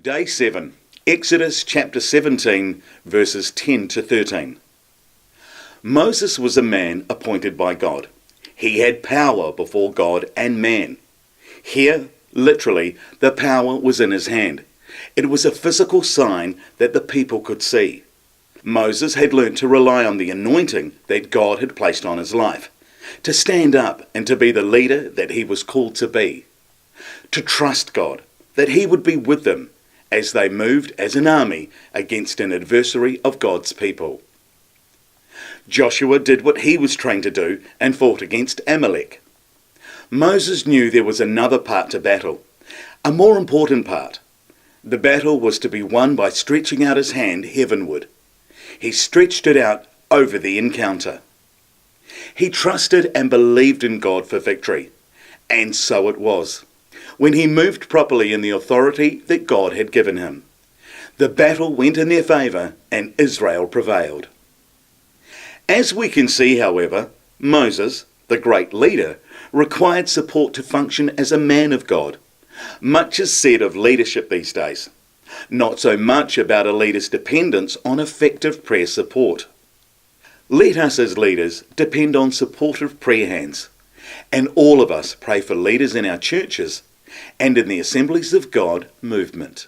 Day 7, Exodus chapter 17, verses 10 to 13. Moses was a man appointed by God. He had power before God and man. Here, literally, the power was in his hand. It was a physical sign that the people could see. Moses had learnt to rely on the anointing that God had placed on his life, to stand up and to be the leader that he was called to be, to trust God, that he would be with them as they moved as an army against an adversary of God's people. Joshua did what he was trained to do and fought against Amalek. Moses knew there was another part to battle, a more important part. The battle was to be won by stretching out his hand heavenward. He stretched it out over the encounter. He trusted and believed in God for victory, and so it was, when he moved properly in the authority that God had given him. The battle went in their favour and Israel prevailed. As we can see, however, Moses, the great leader, required support to function as a man of God. Much is said of leadership these days, not so much about a leader's dependence on effective prayer support. Let us as leaders depend on supportive prayer hands, and all of us pray for leaders in our churches and in the Assemblies of God movement.